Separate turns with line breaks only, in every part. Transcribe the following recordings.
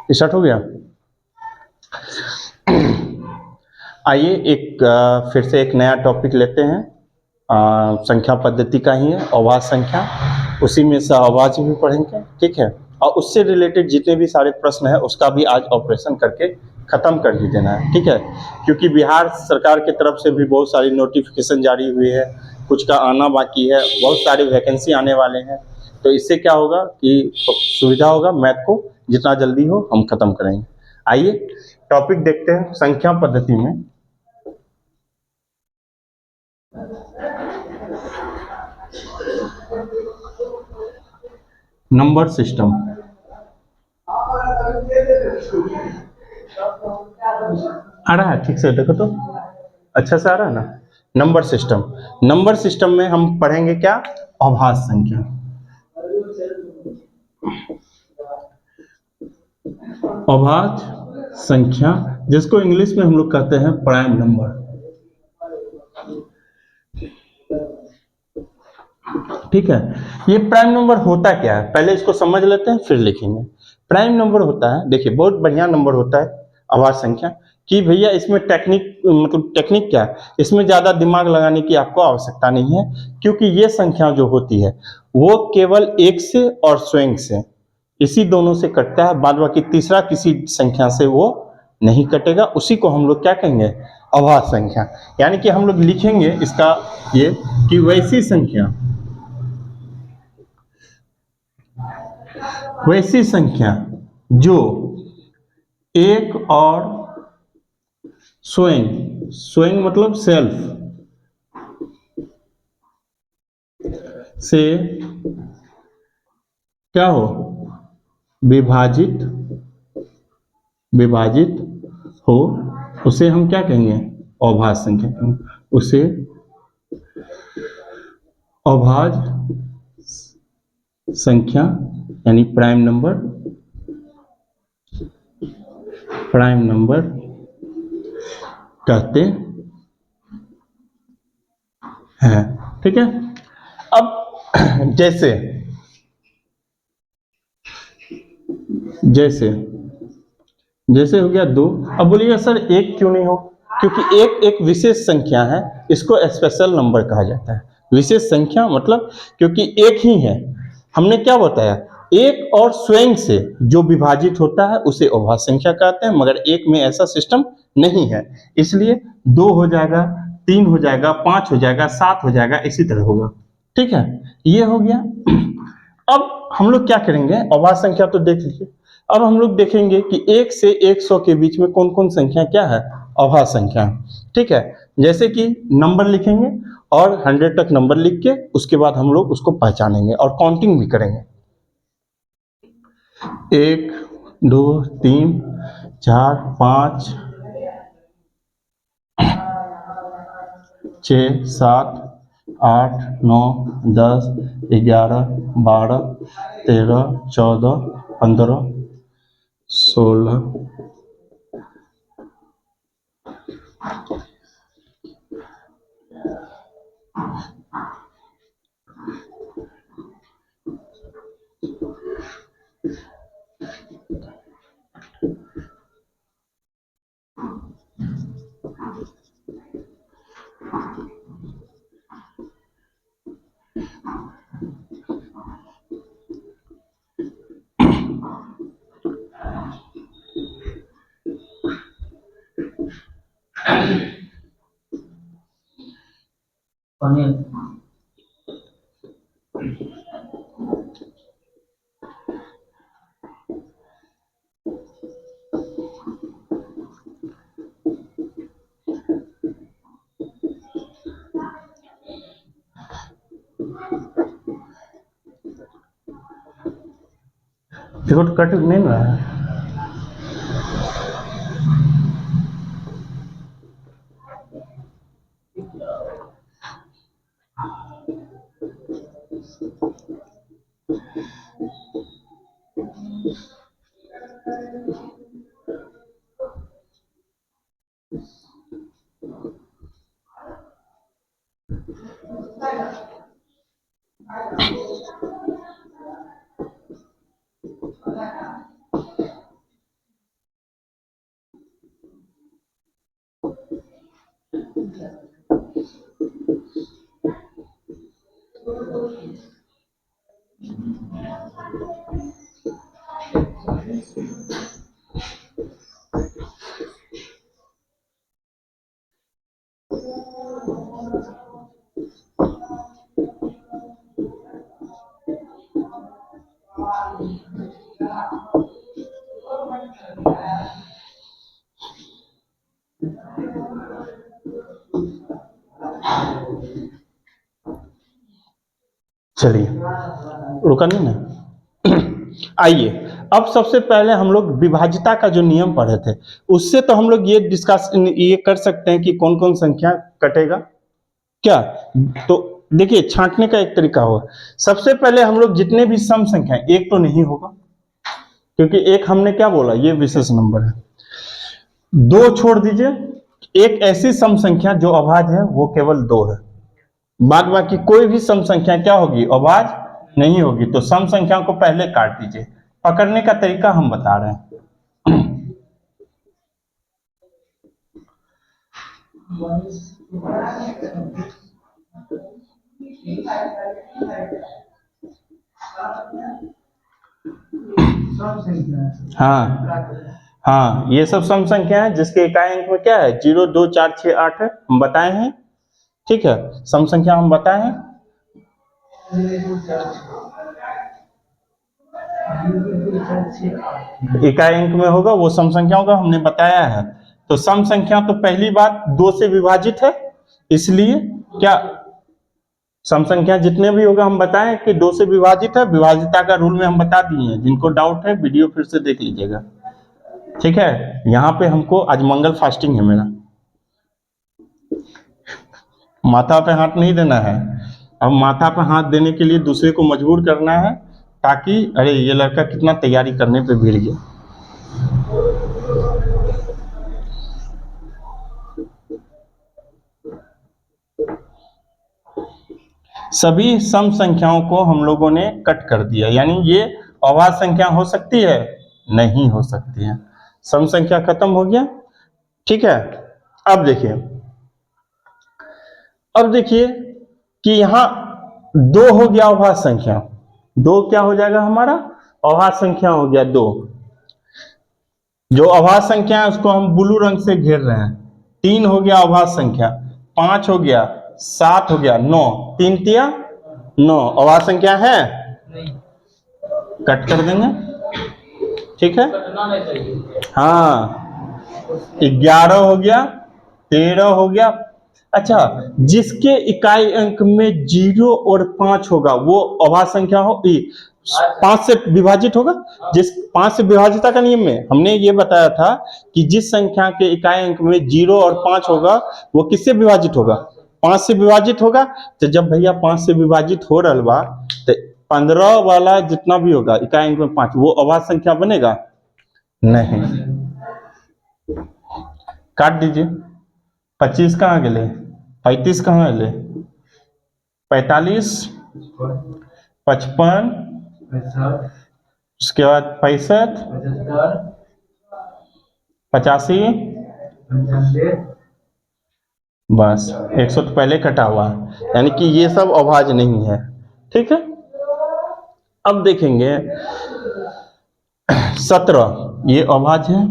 Start हो गया। आइए फिर से एक नया टॉपिक लेते हैं। संख्या पद्धति का ही है, अभाज्य संख्या। उसी में से अभाज्य भी पढ़ेंगे, ठीक है। और उससे रिलेटेड जितने भी सारे प्रश्न है उसका भी आज ऑपरेशन करके खत्म कर ही देना है, ठीक है। क्योंकि बिहार सरकार की तरफ से भी बहुत सारी नोटिफिकेशन जारी हुई है, कुछ का आना बाकी है, बहुत सारे वैकेंसी आने वाले हैं। तो इससे क्या होगा कि सुविधा होगा, मैथ को जितना जल्दी हो हम खत्म करेंगे। आइए टॉपिक देखते हैं संख्या पद्धति में। Number system. आ रहा है ठीक से, देखो तो अच्छा से आ रहा है ना। नंबर सिस्टम, नंबर सिस्टम में हम पढ़ेंगे क्या, अभाज्य संख्या। अभाज्य संख्या जिसको इंग्लिश में हम लोग कहते हैं प्राइम नंबर, ठीक है। ये प्राइम नंबर होता क्या है, पहले इसको समझ लेते हैं फिर लिखेंगे। प्राइम नंबर होता है, देखिए बहुत बढ़िया नंबर होता है अभाज्य संख्या, कि भैया इसमें टेक्निक, मतलब टेक्निक क्या है, इसमें ज़्यादा दिमाग लगाने की आपको आवश्यकता नहीं है। क्योंकि ये संख्या जो होती है वो केवल एक से और स्वयं से, इसी दोनों से कटता है, बाद बाकी तीसरा किसी संख्या से वो नहीं कटेगा। उसी को हम लोग क्या कहेंगे, अभाज्य संख्या। यानी कि हम लोग लिखेंगे इसका ये कि वैसी संख्या जो एक और स्वयं, स्वयं मतलब सेल्फ से क्या हो, विभाजित विभाजित हो, उसे हम क्या कहेंगे, अभाज्य संख्या कहेंगे। उसे अभाज्य संख्या यानी प्राइम नंबर, प्राइम नंबर कहते हैं, ठीक है। अब जैसे जैसे जैसे हो गया दो। अब बोलिएगा सर एक क्यों नहीं हो, क्योंकि एक एक विशेष संख्या है, इसको स्पेशल नंबर कहा जाता है। विशेष संख्या मतलब क्योंकि एक ही है, हमने क्या बताया, एक और स्वयं से जो विभाजित होता है उसे अभाज्य संख्या कहते हैं। मगर एक में ऐसा सिस्टम नहीं है, इसलिए दो हो जाएगा, तीन हो जाएगा, पांच हो जाएगा, सात हो जाएगा, इसी तरह होगा, ठीक है। ये हो गया। अब हम लोग क्या करेंगे, अभाज्य संख्या तो देख लीजिए। अब हम लोग देखेंगे कि 1 से 100 के बीच में कौन कौन संख्या क्या है, अभाज्य संख्या, ठीक है। जैसे कि नंबर लिखेंगे और 100 तक नंबर लिख के उसके बाद हम लोग उसको पहचानेंगे और काउंटिंग भी करेंगे। 1 2 3 4 5 6 7 8 9 10 11 12 13 14 15 16। देखो तो कट नहीं रहा है। चलिए, रुका नहीं ना। आइए, अब सबसे पहले हम लोग विभाज्यता का जो नियम पढ़े थे, उससे तो हम लोग ये कर सकते हैं कि कौन कौन संख्या कटेगा क्या। तो देखिए, छांटने का एक तरीका होगा। सबसे पहले हम लोग जितने भी सम संख्या, एक तो नहीं होगा, क्योंकि एक हमने क्या बोला, ये विशेष नंबर है। दो छोड़ दीजिए, एक ऐसी सम संख्या जो अभाज्य है, वो केवल 2 है। बाद बाकी कोई भी सम संख्या क्या होगी, अभाज्य नहीं होगी। तो सम संख्या को पहले काट दीजिए। पकड़ने का तरीका हम बता रहे हैं। हाँ हाँ, ये सब सम संख्या है जिसके इकाई अंक में क्या है, 0, 2, 4, 6, 8 है, हम बताए हैं। ठीक है, सम संख्या हम बताए हैं। इकाई अंक में होगा वो सम संख्याओं का हमने बताया है। तो सम संख्या तो पहली बात 2 से विभाजित है, इसलिए क्या सम संख्या जितने भी होगा हम बताएं कि 2 से विभाजित है। विभाजिता का रूल में हम बता दिए हैं, जिनको डाउट है वीडियो फिर से देख लीजिएगा। ठीक है, यहाँ पे हमको आज मंगल फास्टिंग है मेरा, माथा पे हाथ नहीं देना है। अब माथा पे हाथ देने के लिए दूसरे को मजबूर करना है, ताकि अरे ये लड़का कितना तैयारी करने पे भिड़ गया। सभी सम संख्याओं को हम लोगों ने कट कर दिया, यानी ये अभाज्य संख्या हो सकती है, नहीं हो सकती है। सम संख्या खत्म हो गया। ठीक है, अब देखिए कि यहां 2 हो गया अभाज्य संख्या। 2 क्या हो जाएगा हमारा, अभाज्य संख्या हो गया 2। जो अभाज्य संख्या है उसको हम ब्लू रंग से घेर रहे हैं। 3 हो गया अभाज्य संख्या, 5 हो गया, 7 हो गया, 9, 3 तिया 9 अभाज्य संख्या है, कट कर देंगे। ठीक है, हाँ, 11 हो गया, 13 हो गया। अच्छा, जिसके इकाई अंक में 0 और 5 होगा वो अभाज्य संख्या हो, 5 से विभाजित होगा। जिस 5 से विभाजिता का नियम में हमने ये बताया था कि जिस संख्या के इकाई अंक में 0 और 5 होगा वो किससे विभाजित होगा, 5 से विभाजित होगा। तो जब भैया 5 से विभाजित हो रहा बा, तो 15 वाला जितना भी होगा इकाई अंक में 5, वो अभाज्य संख्या बनेगा नहीं। काट दीजिए। 25 कहाँ गए, 35 कहाँ गए, 45, 55, उसके बाद 65, 85, बस 100 तो पहले कटा हुआ, यानी कि ये सब अभाज्य नहीं है। ठीक है, अब देखेंगे 17 ये अभाज्य है,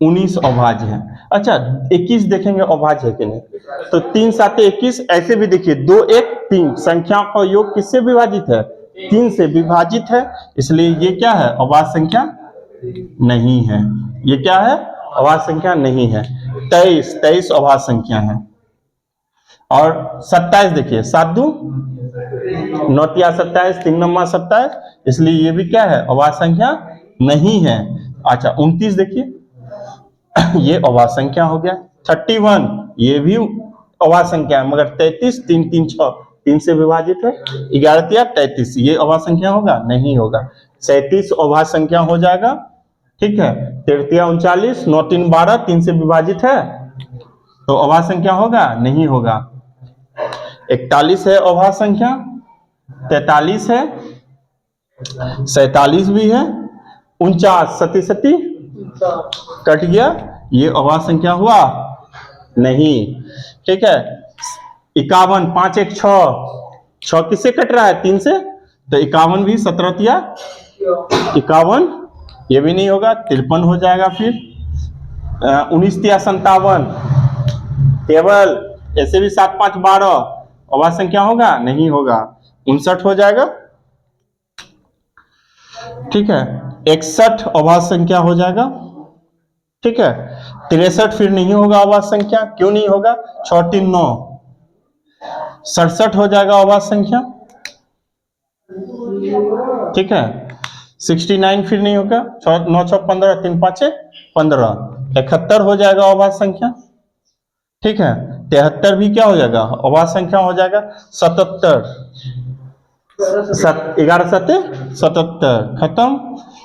19 अभाज्य है। अच्छा, 21 देखेंगे अभाज्य है कि नहीं। तो 3 7 21, ऐसे भी देखिए 2 1 3 संख्या का योग किससे विभाजित है, 3 से विभाजित है, इसलिए ये क्या है, अभाज्य संख्या नहीं है। ये क्या है, अभाज्य संख्या नहीं है। 23 अभाज्य संख्या है। और 27 देखिए, 7 2 9 तिया 27, 3 9 27, इसलिए ये भी क्या है, अभाज्य संख्या नहीं है। अच्छा, 29 देखिए ये अभाज्य संख्या हो गया। 31 ये भी अभाज्य संख्या है, मगर 33 3 3 6 3 से विभाजित है। 11 तिया 33 ये अभाज्य संख्या होगा, नहीं होगा। 37 अभाज्य संख्या हो जाएगा। ठीक है, 13 तिया 39, 9 3 12 3 से विभाजित है, तो अभाज्य संख्या होगा, नहीं होगा। 41 है अभाज्य संख्या, 43 है, 47 भी है, 49 सती सती कट गया, ये अभाज्य संख्या हुआ नहीं, ठीक है। 51, 5 1 6, 6 किससे कट रहा है? 3 से, तो 51 भी 17 51, ये भी नहीं होगा, 53 हो जाएगा। फिर 19 तिया 57, टेबल ऐसे भी 7 5 12, अभाज्य संख्या होगा? नहीं होगा, 59 हो जाएगा, ठीक है। 61 अभाज्य संख्या हो जाएगा, ठीक है। 63 फिर नहीं होगा अभाज्य संख्या, क्यों नहीं होगा? 6 3 9, 67 हो जाएगा अभाज्य संख्या, ठीक है। 69 फिर नहीं होगा, 9 6 15, 3 5 15, 71 हो जाएगा अभाज्य संख्या, ठीक है। 73 भी क्या हो जाएगा? अभाज्य संख्या हो जाएगा। 77, 11 7 77, खत्म।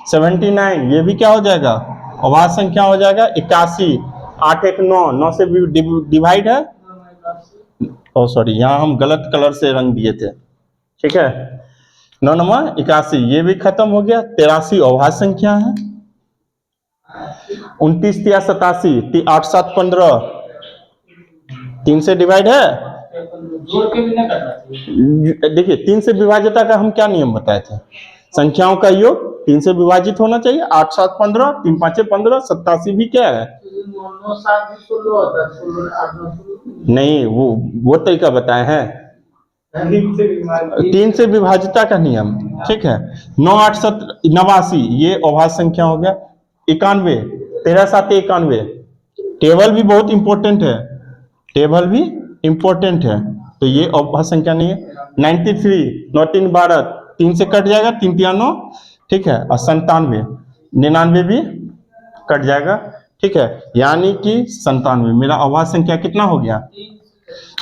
79 ये भी क्या हो जाएगा? अभाज्य संख्या हो जाएगा। 81, 8 1 9, 9 से डिवाइड है, ओ सॉरी, यहाँ हम गलत कलर से रंग दिए थे, ठीक है। 9 9 81, ये भी खत्म हो गया। 83 अभाज्य संख्या है। 29 तिया 87, 8 7 15, 3 से डिवाइड है, देखिए 3 से विभाज्यता का हम क्या नियम बताए थे? संख्याओं का योग 3 से विभाजित होना चाहिए। 8 7 15, 3 5 15, 87 भी क्या है? नहीं, वो तरीका बताए हैं, 3 से विभाजिता का नियम, ठीक है। 9 8 7 89, ये अभाज्य संख्या हो गया। 91, 13 7 91, टेबल भी बहुत इंपॉर्टेंट है, टेबल भी इंपॉर्टेंट है, तो ये अभाज्य संख्या नहीं है। 93, 9 3 12, 3 से कट जाएगा, 3 3 9, ठीक है। और 97, 99 भी कट जाएगा, ठीक है। यानी कि 97 मेरा अभाज्य संख्या कितना हो गया?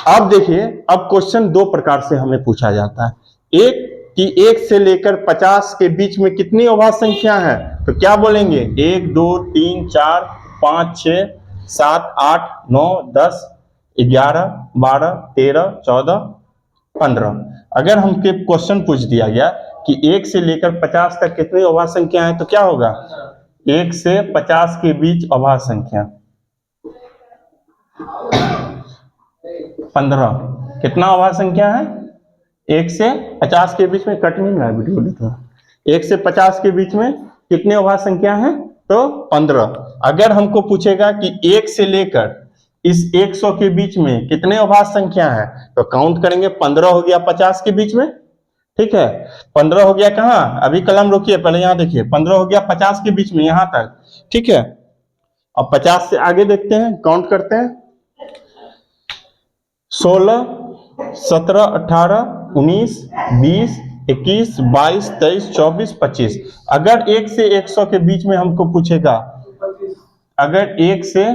अब देखिए, अब क्वेश्चन दो प्रकार से हमें पूछा जाता है। एक कि 1 से लेकर 50 के बीच में कितनी अभाज्य संख्या है, तो क्या बोलेंगे? 1 2 3 4 5 6 7 8 9 10 11 12 13 14 15। अगर हमके क्वेश्चन पूछ दिया गया कि 1 से लेकर 50 तक कितनी अभाज्य संख्या है, तो क्या होगा? 1 से 50 के बीच अभाज्य संख्या 15। कितना अभाज्य संख्या है? 1 से 50 के बीच में, कट नहीं रहा वीडियो देखो। 1 से 50 के बीच में कितने अभाज्य संख्या है? तो 15। अगर हमको पूछेगा कि 1 से लेकर इस 100 के बीच में कितने अभाज्य संख्या है, तो काउंट करेंगे, 15 हो गया 50 के बीच में, ठीक है। 15 हो गया कहाँ? अभी कलम रोकिए, पहले यहाँ देखिए, 15 हो गया 50 के बीच में यहां तक, ठीक है। अब 50 से आगे देखते हैं, काउंट करते हैं। 16 17 18 19 20 21 22 23 24 25। अगर 1 से 100 के बीच में हमको पूछेगा, अगर 1 से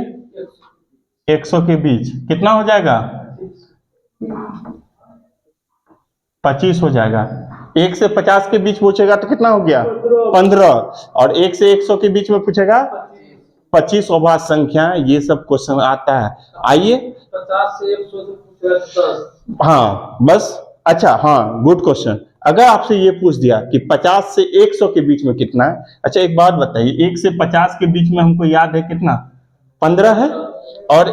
100 के बीच कितना हो जाएगा? 25 हो जाएगा। 1 से 50 के बीच पूछेगा तो कितना हो गया? 15। और 1 से 100 के बीच में पूछेगा 25 अभाज्य संख्या। ये सब क्वेश्चन आता है। आइए,
50 से 100,
हाँ बस, अच्छा, हाँ गुड क्वेश्चन। अगर आपसे ये पूछ दिया कि 50 से 100 के बीच में कितना है, अच्छा एक बात बताइए, 1 से 50 के बीच में हमको याद है कितना? 15 है, और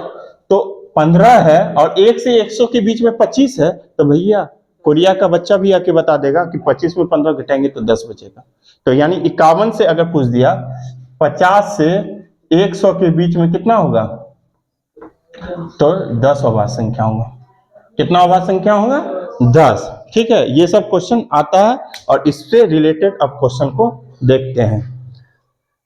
तो 15 है और 1 से 100 के बीच में 25 है, तो भैया कोरिया का बच्चा भी आके बता देगा कि 25 में 15 घटाएंगे तो 10 बचेगा। तो यानी 51 से अगर पूछ दिया 50 से 100 के बीच में कितना होगा, तो 10 अभाज्य संख्या होगा। कितना अभाज्य संख्या होगा? 10, ठीक है। ये सब क्वेश्चन आता है और इससे रिलेटेड अब क्वेश्चन को देखते हैं।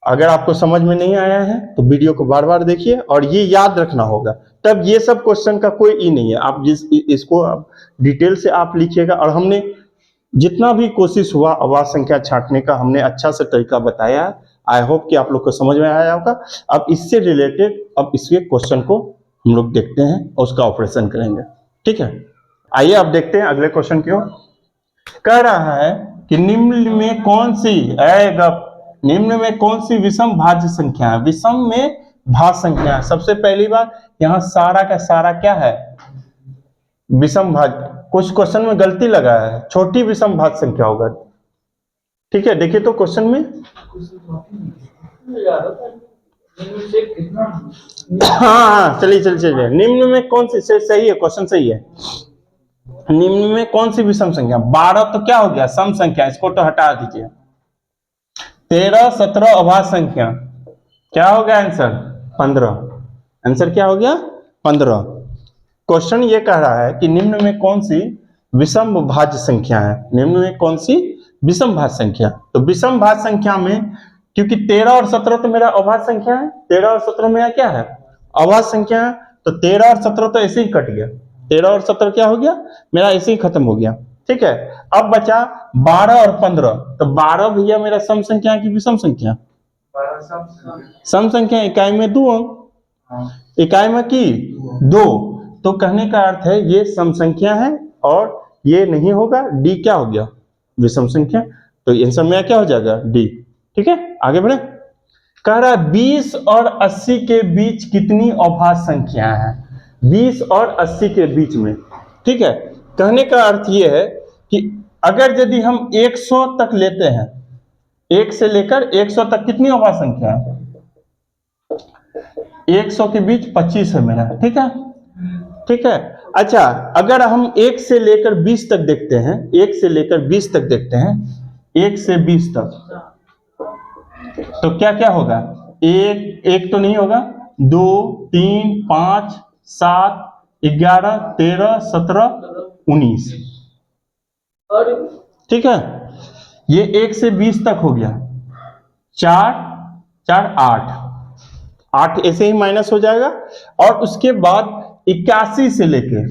अगर आपको समझ में नहीं आया है तो वीडियो को बार बार देखिए और ये याद रखना होगा, तब ये सब क्वेश्चन का कोई ई नहीं है। आप इसको डिटेल से आप लिखिएगा, और हमने जितना भी कोशिश हुआ अभाज्य संख्या छांटने का, हमने अच्छा से तरीका बताया है। आई होप कि आप लोग को समझ में आया होगा। अब इससे रिलेटेड अब इसके क्वेश्चन को हम लोग देखते हैं और उसका ऑपरेशन करेंगे, ठीक है। आइए अब देखते हैं अगले क्वेश्चन की ओर। कह रहा है कि निम्न में कौन सी निम्न में कौन सी विषम भाज्य संख्या है? विषम में भाज्य संख्या है। सबसे पहली बात, यहाँ सारा का सारा क्या है? विषम भाज्य। कुछ क्वेश्चन में गलती लगा है, छोटी विषम भाज्य संख्या होगा, ठीक है। देखिए तो क्वेश्चन में
निम्न से कितना
हाँ हाँ, चलिए चलिए चलिए, निम्न में कौन सी सही है, क्वेश्चन सही है। निम्न में कौन सी विषम संख्या, 12 तो क्या हो गया, सम संख्या, इसको तो हटा दीजिए। 13 17 अभाज्य संख्या, क्या हो गया आंसर, 15। आंसर क्या हो गया, 15। क्वेश्चन ये कह रहा है कि निम्न में कौन सी विषम भाज्य संख्या है, निम्न में कौन सी विषम भाज्य संख्या। तो विषम भाज्य संख्या में, क्योंकि 13 और 17 तो मेरा अभाज्य संख्या है, 13 और 17 मेरा क्या है, अभाज्य संख्या है, तो 13 और 17 तो ऐसे ही कट गया, 13 और 17 क्या हो गया, मेरा ऐसे ही खत्म हो गया। ठीक है, अब बचा 12 और 15, तो 12 भैया मेरा सम संख्या है कि विषम संख्या, सम संख्या, इकाई में 2 अंक, इकाई में की 2, तो कहने का अर्थ है ये सम संख्या है और ये नहीं होगा, डी क्या हो गया, विषम संख्या। तो आंसर में क्या हो जाएगा, डी। ठीक है, आगे बढ़े। कह रहा है 20 और 80 के बीच कितनी अभाज्य संख्या है, 20 और 80 के बीच में। ठीक है, कहने का अर्थ ये है कि अगर यदि हम 100 तक लेते हैं, 1 से लेकर 100 तक कितनी अभाज्य संख्या है, 100 के बीच 25 है मेरा। ठीक है, ठीक है। अच्छा, अगर हम 1 से लेकर 20 तक देखते हैं, 1 से लेकर 20 तक देखते हैं, 1 से 20 तक, तो क्या क्या होगा, एक तो नहीं होगा, 2 3 5 7 11 13 17 19। ठीक है, ये 1 से 20 तक हो गया, 4 4 8 ऐसे ही माइनस हो जाएगा। और उसके बाद 81 से लेके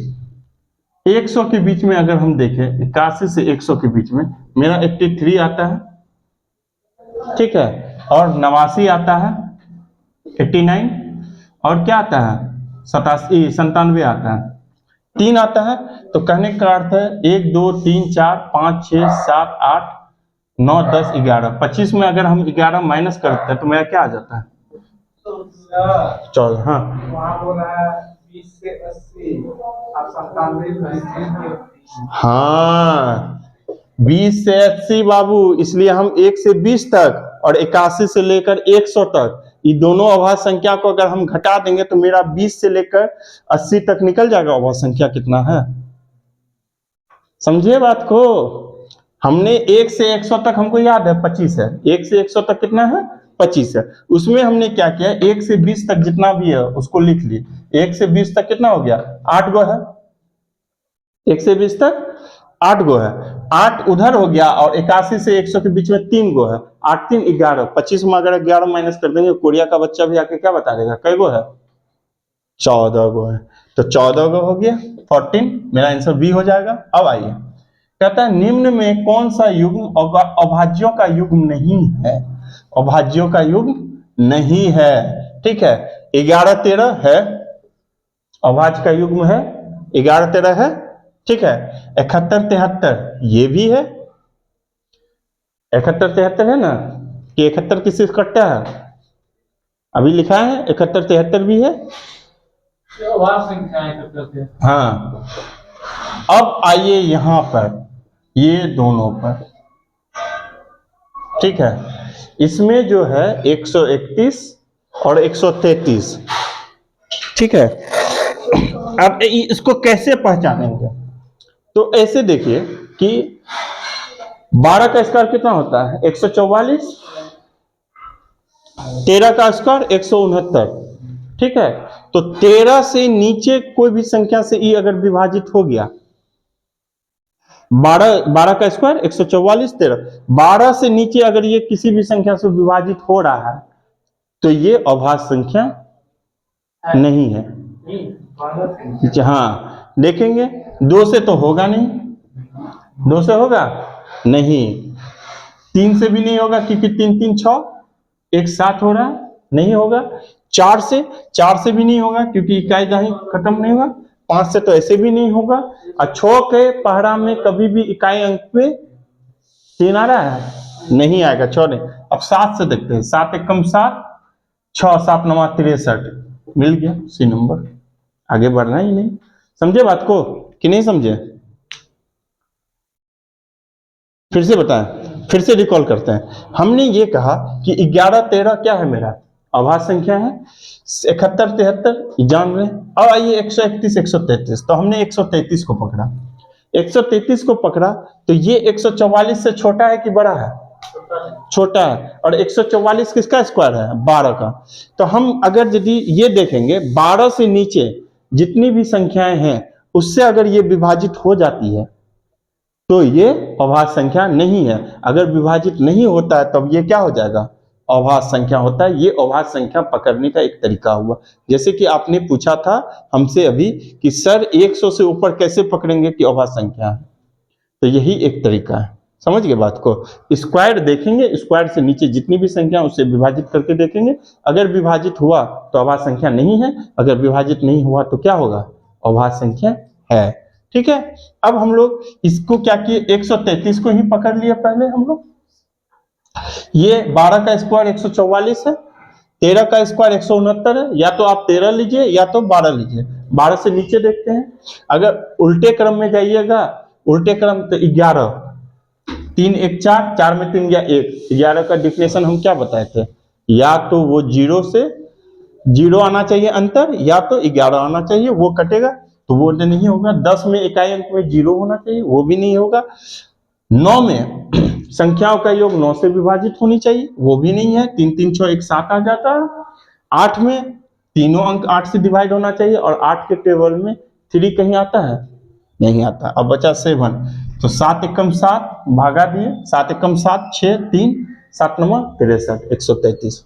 100 के बीच में अगर हम देखें, 81 से 100 के बीच में मेरा 83 आता है। ठीक है, और 89 आता है, 89, और क्या आता है, 97 आता है, 3 आता है। तो कहने का अर्थ है 1 2 3 4 5 6 7 8 9 10 11, 25 में अगर हम 11 माइनस करते हैं तो मेरा क्या आ जाता है, 14। हाँ,
वहाँ बोला है 20 से 80 और 97
हाँ 20 से 80 बाबू, इसलिए हम 1 से 20 तक और 81 से लेकर 100 तक, ये दोनों अभाज्य संख्या को अगर हम घटा देंगे तो मेरा 20 से लेकर 80 तक निकल जाएगा। अभाज्य संख्या कितना है, समझिए बात को। हमने 1 से 100 तक हमको याद है 25 है, 1 से 100 तक कितना है, 25 है। उसमें हमने क्या किया, 1 से 20 तक जितना भी है उसको लिख लिए। 1 से 20 तक कितना हो गया, 8 गो है, 1 से 20 तक 8 गो है, 8 उधर हो गया, और 81 से 100 के बीच में 3 गो है, 8 3 11, 25 में अगर 11 माइनस कर देंगे, कोरिया का बच्चा भी आके क्या बता देगा, कै गो है, 14 गो है। तो 14 गो हो गया, 14, मेरा आंसर बी हो जाएगा। अब आइए, कहता है निम्न में कौन सा युग्म अभाज्यों का युग्म नहीं है, अभाज्यों का युग्म नहीं है। ठीक है, 11 13 है, अभाज्य का युग्म है, 11 13 है। ठीक है, 71 73 ये भी है, 71 73 है ना, कि 71 किससे कटता है, अभी लिखा है 71 73 भी है।
संख्याएं करते हैं।
हाँ, अब आइए यहां पर, ये दोनों पर। ठीक है, इसमें जो है 131 और 133। ठीक है, अब इसको कैसे पहचानेंगे, तो ऐसे देखिए कि 12 का स्क्वायर कितना होता है, 144, 13 का स्क्वायर 169। ठीक है, तो 13 से नीचे कोई भी संख्या से ई अगर विभाजित हो गया, 12 का स्क्वायर 144 13, 12 से नीचे अगर ये किसी भी संख्या से विभाजित हो रहा है तो ये अभाज्य संख्या नहीं है। हाँ, देखेंगे 2 से तो होगा नहीं, 2 से होगा नहीं, 3 से भी नहीं होगा क्योंकि 3 3 6 एक साथ हो रहा है, नहीं होगा। 4 से भी नहीं होगा क्योंकि इकाई दहाई खत्म नहीं होगा। 5 से तो ऐसे भी नहीं होगा। और 6 के पहाड़ा में कभी भी इकाई अंक पे 3 आ रहा है, नहीं आएगा, 6 नहीं। अब 7 से देखते हैं, 7 1 कम 7, 6 7 9 63, मिल गया सी नंबर। आगे बढ़ना ही नहीं। समझे बात को कि नहीं समझे, फिर से बताएं, फिर से रिकॉल करते हैं। हमने ये कहा कि 11 13 क्या है मेरा अभाज्य संख्या है 71, 73 जान रहे हैं। अब आइए 131, 133, तो हमने 133 को पकड़ा, 133 को पकड़ा तो ये 144 से छोटा है कि बड़ा है? छोटा है। और 144 किसका स्क्वायर है? 12 का। तो हम अगर यदि ये देखेंगे 12 से नीचे जितनी भी संख्याएं हैं उससे अगर ये विभाजित हो जाती है तो ये अभाज्य संख्या नहीं है। अगर विभाजित नहीं होता है तब ये क्या हो जाएगा? अभाज्य संख्या होता है। ये अभाज्य संख्या पकड़ने का एक तरीका हुआ। जैसे कि आपने पूछा था हमसे अभी कि सर 100 से ऊपर कैसे पकड़ेंगे कि अभाज्य संख्या है, तो यही एक तरीका है। समझ गए बात को? स्क्वायर देखेंगे, स्क्वायर से नीचे जितनी भी संख्या उससे विभाजित करके देखेंगे, अगर विभाजित हुआ तो अभाज्य संख्या नहीं है, अगर विभाजित नहीं हुआ तो क्या होगा? अभाज्य संख्या है। ठीक है। अब हम लोग इसको क्या किए, 133 को ही पकड़ लिया पहले हम लोग। ये 12 का स्क्वायर 144 है, 13 का स्क्वायर 169 है। या तो आप 13 लीजिए या तो 12 लीजिए। 12 से नीचे देखते हैं। अगर उल्टे क्रम में जाइएगा, उल्टे क्रम तो 11, 3 1 4, 4 में 3 गया 1, 11 का डिफिनेशन हम क्या बताए थे? या तो वो 0 से 0 आना चाहिए अंतर, या तो 11 आना चाहिए, वो कटेगा तो वो नहीं होगा। 10 में इकाई अंक में 0 होना चाहिए, वो भी नहीं होगा। 9 में संख्याओं का योग 9 से विभाजित होनी चाहिए, वो भी नहीं है। 3 3 6 1 7 आ जाता है। 8 में तीनों अंक 8 से डिवाइड होना चाहिए, और 8 के टेबल में 3 कहीं आता है? नहीं आता। अब बचा 7, तो 7 एकम 7 भागा दिए, 7 एकम 7 6 3 7 नंबर 63, 133।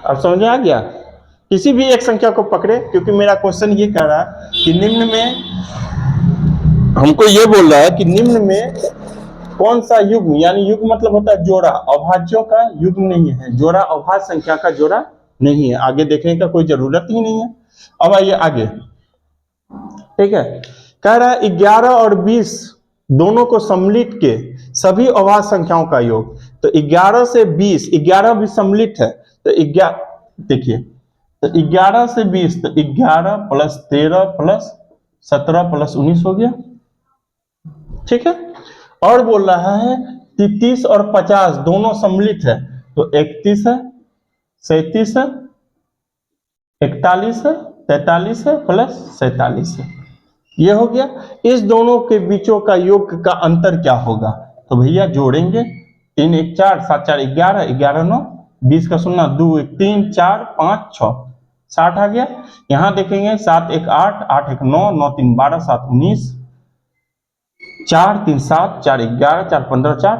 अब समझ आ गया? किसी भी एक संख्या को पकड़े, क्योंकि मेरा क्वेश्चन ये कह रहा है कि निम्न में, हमको ये बोल रहा है कि निम्न में कौन सा युग्म, यानी युग्म मतलब होता है जोड़ा, अभाज्यों का युग्म नहीं है, जोड़ा अभाज्य संख्या का जोड़ा नहीं है। आगे देखने का कोई जरूरत ही नहीं है। अब आइए आगे। ठीक है। कह रहा है 11 और 20 दोनों को सम्मिलित के सभी अभाज्य संख्याओं का योग। तो 11 से 20, 11 भी सम्मिलित है, तो 11 देखिए, तो 11 से 20, तो 11 प्लस 13 प्लस 17 प्लस 19 हो गया। ठीक है। और बोल रहा है 33 और 50 दोनों सम्मिलित है, तो 31 है, 37 है, 41 है, 43 है प्लस 47 है। ये हो गया। इस दोनों के बीचों का योग का अंतर क्या होगा? तो भैया जोड़ेंगे, 3 1 4 7 4 11, 11 9 20 का 0, 2 1 3 4 5 6 60 आ गया। यहां देखेंगे 7 1 8, 8 1 9, 9 3 12, 7 19, 4 3 7, 4 11, 4 15 4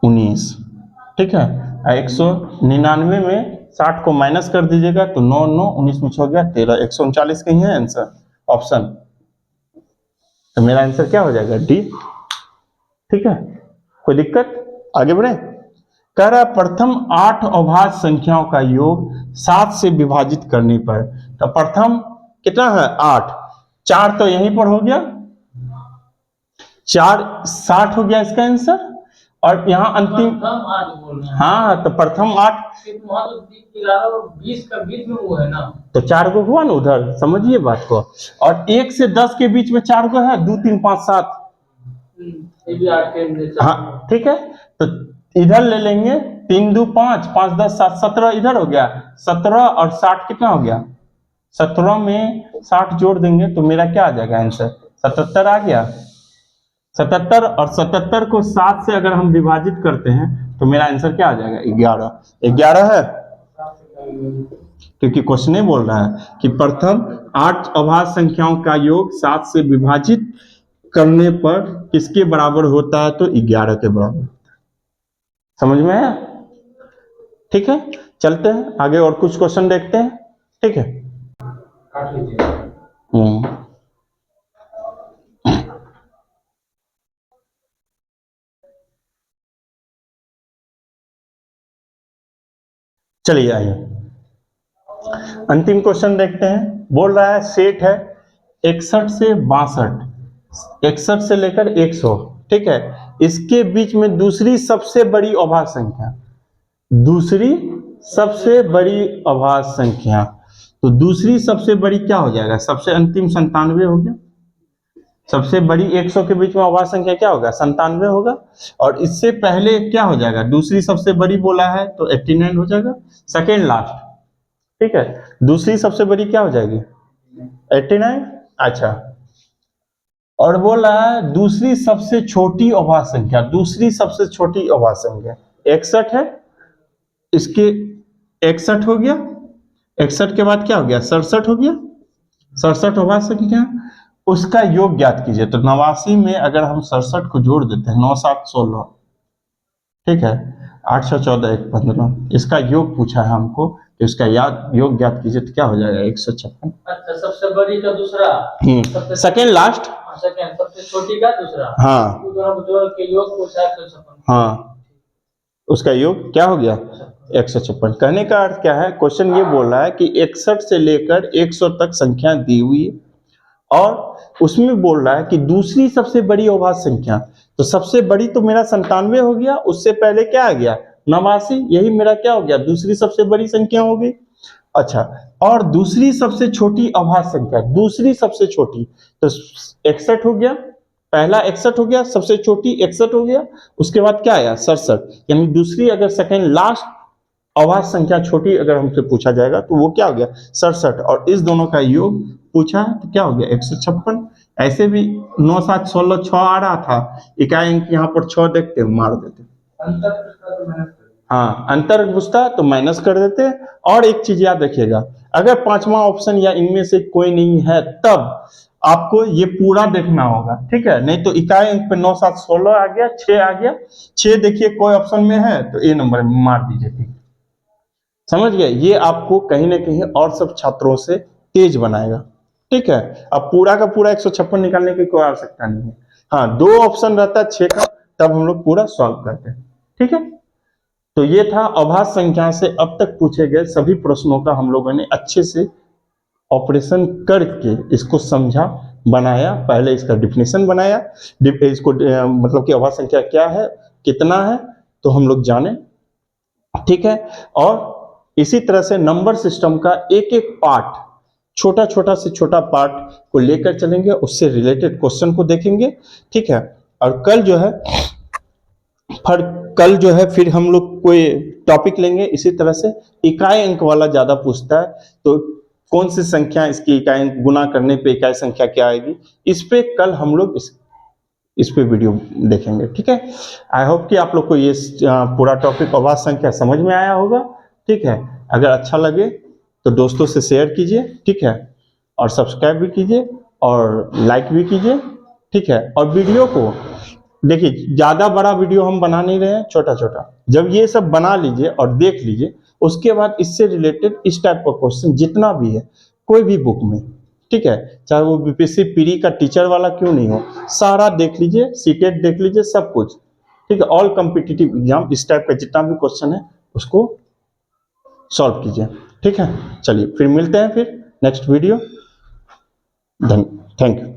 19। ठीक है। 199 में 60 को माइनस कर दीजिएगा तो 9 9 19 में 6 हो गया 13, 139 कहीं है आंसर ऑप्शन। तो मेरा आंसर क्या हो जाएगा? डी। ठीक है। कोई दिक्कत? आगे बढ़े। कह रहा प्रथम 8 अभाज्य संख्याओं का योग 7 से विभाजित करने पर, तो प्रथम कितना है? 8, 4 तो यहीं पर हो गया, 4 60 हो गया इसका आंसर। और यहाँ अंतिम, हाँ, तो प्रथम 8,
20 का बीच में वो है ना,
तो 4 गो हुआ ना उधर, समझिए बात को। और 1 से 10 के बीच में 4 गो है, 2 3 5 7, हाँ ठीक है। तो इधर ले लेंगे, 3 2 5, 5 10 7 17 इधर हो गया, 17 और 60 कितना हो गया? 17 में 60 जोड़ देंगे तो मेरा क्या आ जाएगा आंसर? 77 आ गया। 77 और 77 को 7 से अगर हम विभाजित करते हैं तो मेरा आंसर क्या आ जाएगा? 11। 11 है, क्योंकि क्वेश्चन बोल रहा है कि प्रथम 8 अभाज्य संख्याओं का योग 7 से विभाजित करने पर किसके बराबर होता है? तो 11 के बराबर। समझ में आया? ठीक है, चलते हैं आगे और कुछ क्वेश्चन देखते हैं। ठीक है।
काट लीजिए।
चलिए आइए अंतिम क्वेश्चन देखते हैं। बोल रहा है सेट है 61 से 62, 61 से लेकर 100। ठीक है। इसके बीच में दूसरी सबसे बड़ी अभाज्य संख्या, दूसरी सबसे बड़ी अभाज्य संख्या, तो दूसरी सबसे बड़ी क्या हो जाएगा? सबसे अंतिम 97 हो गया। सबसे बड़ी 100 के बीच में अभाज्य संख्या क्या होगा? 97 होगा। और इससे पहले क्या हो जाएगा? दूसरी सबसे बड़ी बोला है तो 89 हो जाएगा, सेकेंड लास्ट। ठीक है, दूसरी सबसे बड़ी क्या हो जाएगी? 89। अच्छा, और बोल रहा है दूसरी सबसे छोटी अभाज्य संख्या, दूसरी सबसे छोटी अभाज्य संख्या 61 है। इसके 61 हो गया, 61 के बाद क्या हो गया? 67 हो गया, 67 अभाज्य संख्या, उसका योग ज्ञात कीजिए। तो 89 में अगर हम 67 को जोड़ देते हैं, 9 7 16, ठीक है, 8 6 14 1 15, इसका योग पूछा है हमको, तो इसका योग ज्ञात कीजिए, तो क्या हो जाएगा? 156।
अच्छा, सबसे बड़ी का दूसरा,
सेकेंड लास्ट,
सेकेंड सबसे छोटी का दूसरा,
हाँ
दोनों जोड़ के योग पूछा है 156।
हाँ, उसका योग क्या हो गया? 156। कहने का अर्थ क्या है? क्वेश्चन ये बोल रहा है कि 61 से लेकर 100 तक संख्या दी हुई है, और उसमें बोल रहा है कि दूसरी सबसे बड़ी अभाज्य संख्या, तो सबसे बड़ी तो मेरा 97 हो गया, उससे पहले क्या आ गया? 89, यही मेरा क्या हो गया? दूसरी सबसे बड़ी संख्या हो गई। अच्छा, और दूसरी सबसे छोटी अभाज्य संख्या, दूसरी सबसे छोटी, तो 61 हो गया, पहला 61 हो गया, सबसे छोटी 61 हो गया, उसके बाद क्या आया? 67। यानी दूसरी अगर सेकेंड लास्ट अभाज्य संख्या छोटी अगर हमसे पूछा जाएगा तो वो क्या हो गया? 67, और इस दोनों का योग पूछा तो क्या हो गया? 156। ऐसे भी 9 7 16 6 आ रहा था, इकाई अंक यहाँ पर 6 देखते मार देते,
अंतर पूछता तो मैंने
हाँ अंतर पूछता तो माइनस कर देते। और एक चीज याद रखिएगा, अगर पांचवा ऑप्शन या इनमें से कोई नहीं है तब आपको ये पूरा देखना होगा, ठीक है, नहीं तो इकाई अंक पे 9 7 16 आ गया, 6 आ गया, 6 देखिए कोई ऑप्शन में है तो ए नंबर में मार दीजिए, ठीक, समझ गए? ये आपको कहीं ना कहीं और सब छात्रों से तेज बनाएगा, ठीक है। अब पूरा का पूरा 156 निकालने की कोई आवश्यकता नहीं है, हाँ 2 ऑप्शन रहता है 6 का, तब हम लोग पूरा सॉल्व करते हैं, ठीक है। तो ये था अभाज्य संख्या से अब तक पूछे गए सभी प्रश्नों का हम लोगों ने अच्छे से ऑपरेशन करके इसको समझा, बनाया, पहले इसका डिफिनेशन बनाया, इसको मतलब कि अभाज्य संख्या क्या है, कितना है, तो हम लोग जाने, ठीक है। और इसी तरह से नंबर सिस्टम का एक एक पार्ट, छोटा छोटा से छोटा पार्ट को लेकर चलेंगे, उससे रिलेटेड क्वेश्चन को देखेंगे, ठीक है। और कल जो है फिर हम लोग कोई टॉपिक लेंगे इसी तरह से, इकाई अंक वाला ज्यादा पूछता है, तो कौन सी संख्या इसकी इकाई अंक गुना करने पे इकाई संख्या क्या आएगी, इस पे कल हम लोग इस पे वीडियो देखेंगे, ठीक है। आई होप कि आप लोग को ये पूरा टॉपिक अभाज्य संख्या समझ में आया होगा, ठीक है। अगर अच्छा लगे तो दोस्तों से शेयर कीजिए, ठीक है, और सब्सक्राइब भी कीजिए और लाइक भी कीजिए, ठीक है। और वीडियो को देखिए, ज्यादा बड़ा वीडियो हम बना नहीं रहे हैं, छोटा छोटा, जब ये सब बना लीजिए और देख लीजिए, उसके बाद इससे रिलेटेड इस टाइप का क्वेश्चन जितना भी है कोई भी बुक में, ठीक है, चाहे वो बीपीएससी पीरी का टीचर वाला क्यों नहीं हो, सारा देख लीजिए, सीटेट देख लीजिए, सब कुछ, ठीक है, ऑल कॉम्पिटिटिव एग्जाम इस टाइप का जितना भी क्वेश्चन है उसको सॉल्व कीजिए, ठीक है। चलिए फिर मिलते हैं फिर नेक्स्ट वीडियो, थैंक यू।